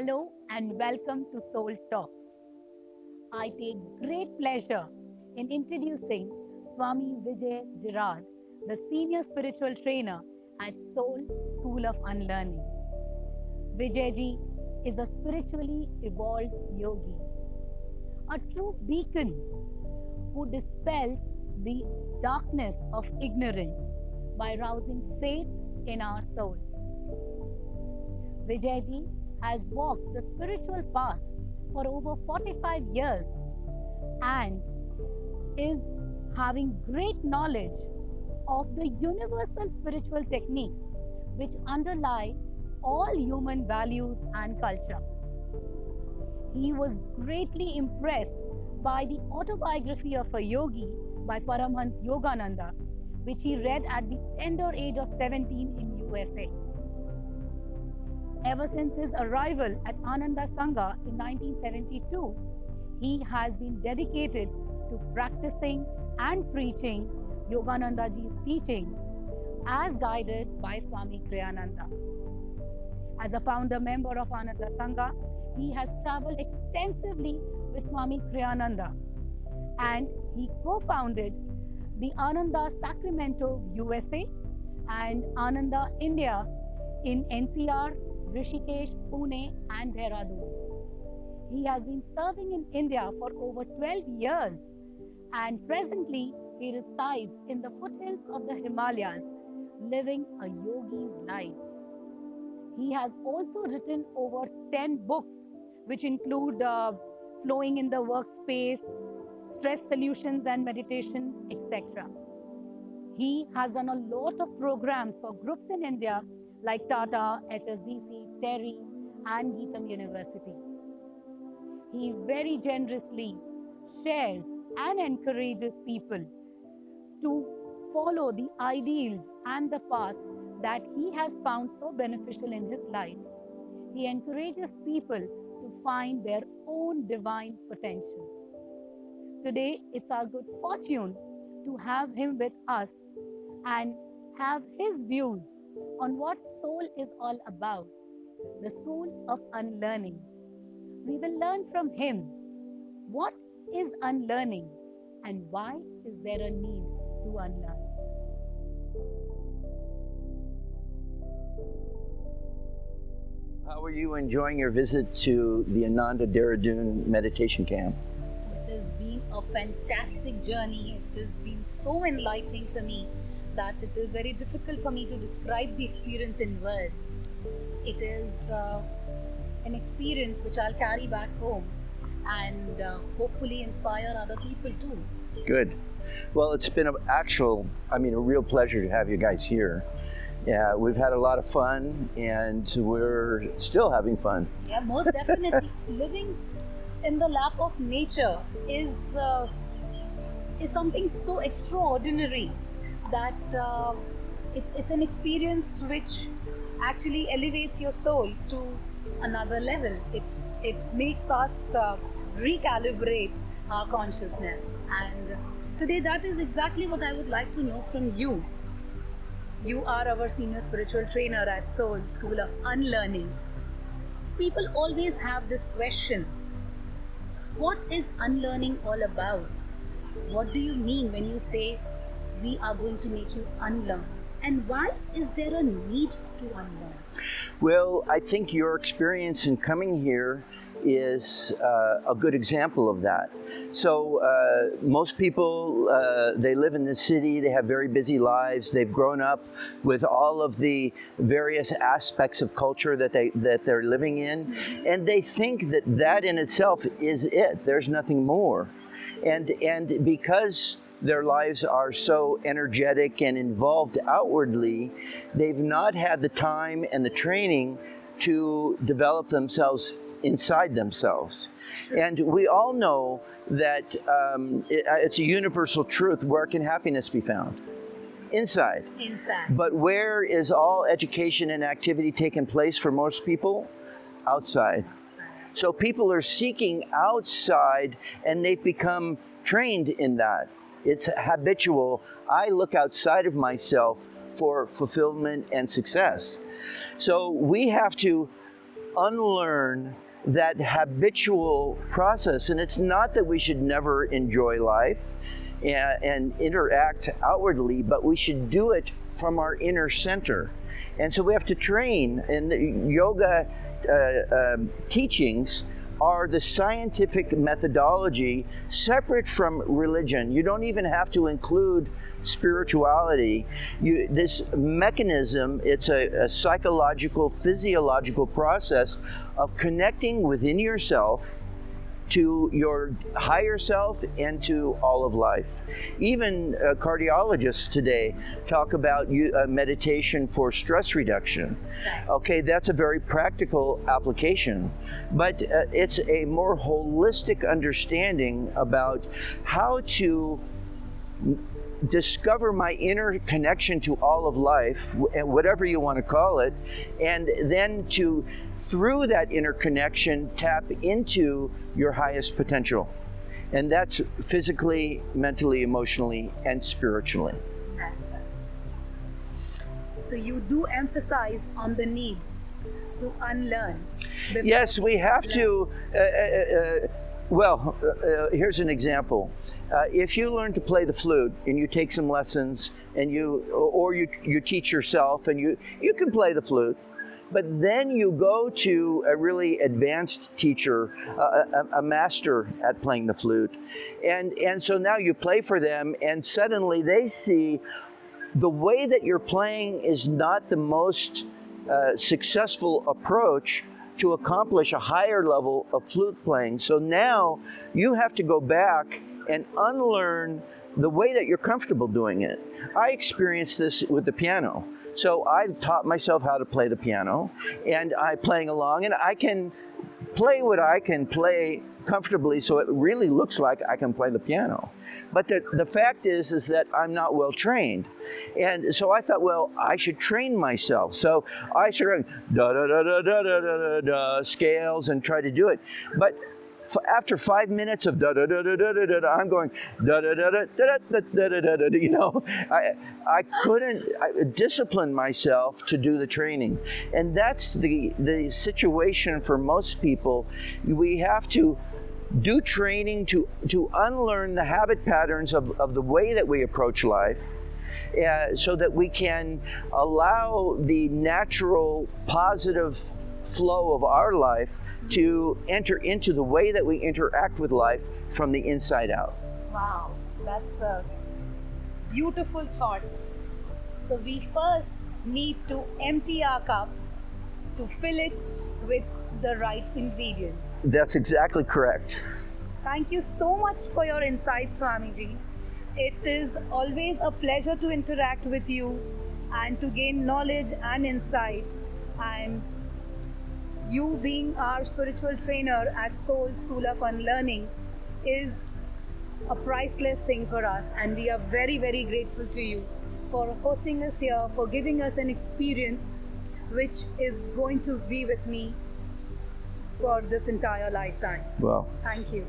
Hello and welcome to Soul Talks. I take great pleasure in introducing Swami Vijay Girard, the senior spiritual trainer at Soul School of Unlearning. Vijayji is a spiritually evolved yogi, a true beacon who dispels the darkness of ignorance by rousing faith in our souls. Vijayji has walked the spiritual path for over 45 years and is having great knowledge of the universal spiritual techniques which underlie all human values and culture. He was greatly impressed by the autobiography of a yogi by Paramhans Yogananda, which he read at the tender age of 17 in USA. Ever since his arrival at Ananda Sangha in 1972, he has been dedicated to practicing and preaching Yoganandaji's teachings as guided by Swami Kriyananda. As a founder member of Ananda Sangha, he has traveled extensively with Swami Kriyananda and he co-founded the Ananda Sacramento, USA and Ananda India in NCR, Rishikesh, Pune and Dehradun. He has been serving in India for over 12 years and presently he resides in the foothills of the Himalayas, living a yogi's life. He has also written over 10 books, which include Flowing in the Workspace, Stress Solutions and Meditation, etc. He has done a lot of programs for groups in India like Tata, HSBC, Terry, and Geetam University. He very generously shares and encourages people to follow the ideals and the paths that he has found so beneficial in his life. He encourages people to find their own divine potential. Today, it's our good fortune to have him with us and have his views on what soul is all about, the school of unlearning. We will learn from him what is unlearning and why is there a need to unlearn. How are you enjoying your visit to the Ananda Dehradun meditation camp? It has been a fantastic journey. It has been so enlightening for me that it is very difficult for me to describe the experience in words. It is an experience which I'll carry back home and hopefully inspire other people too. Good. Well, it's been a real pleasure to have you guys here. Yeah, we've had a lot of fun and we're still having fun. Yeah, most definitely. Living in the lap of nature is something so extraordinary that it's an experience which actually elevates your soul to another level. It makes us recalibrate our consciousness, and today that is exactly what I would like to know from you. You are our senior spiritual trainer at Soul School of Unlearning. People always have this question: what is unlearning all about? What do you mean when you say we are going to make you unlearn? And why is there a need to unlearn? Well, I think your experience in coming here is a good example of that. So most people, they live in the city, they have very busy lives, they've grown up with all of the various aspects of culture that they're living in, and they think that that in itself is it. There's nothing more. And because their lives are so energetic and involved outwardly, they've not had the time and the training to develop themselves inside themselves. And we all know that it's a universal truth. Where can happiness be found? Inside. But where is all education and activity taking place for most people? Outside. So people are seeking outside and they've become trained in that. It's habitual. I look outside of myself for fulfillment and success. So we have to unlearn that habitual process. And it's not that we should never enjoy life and interact outwardly, but we should do it from our inner center. And so we have to train. And the yoga teachings are the scientific methodology separate from religion. You don't even have to include spirituality. This mechanism, it's a psychological, physiological process of connecting within yourself to your higher self and to all of life. Even cardiologists today talk about meditation for stress reduction. Okay, that's a very practical application, but it's a more holistic understanding about how to discover my inner connection to all of life, whatever you want to call it, and then to, through that inner connection, tap into your highest potential. And that's physically, mentally, emotionally, and spiritually. That's right. So you do emphasize on the need to unlearn. Yes, we have to. Here's an example. If you learn to play the flute and you take some lessons and you teach yourself and you can play the flute, but then you go to a really advanced teacher, a master at playing the flute, and so now you play for them, and suddenly they see the way that you're playing is not the most successful approach to accomplish a higher level of flute playing. So now you have to go back and unlearn the way that you're comfortable doing it. I experienced this with the piano. So I taught myself how to play the piano, and I'm playing along, and I can play what I can play comfortably, so it really looks like I can play the piano. But the fact is that I'm not well trained. And so I thought, well, I should train myself. So I started da da da da da da da da scales and try to do it. But after 5 minutes of da da da da da da da, I'm going da da da da da da da da da da. You know, I couldn't discipline myself to do the training, and that's the situation for most people. We have to do training to unlearn the habit patterns of the way that we approach life, so that we can allow the natural positive flow of our life to enter into the way that we interact with life from the inside out. Wow, that's a beautiful thought. So we first need to empty our cups to fill it with the right ingredients. That's exactly correct. Thank you so much for your insights, Swamiji. It is always a pleasure to interact with you and to gain knowledge and insight. And you being our spiritual trainer at Soul School of Unlearning is a priceless thing for us, and we are very, very grateful to you for hosting us here, for giving us an experience which is going to be with me for this entire lifetime. Well, Thank you.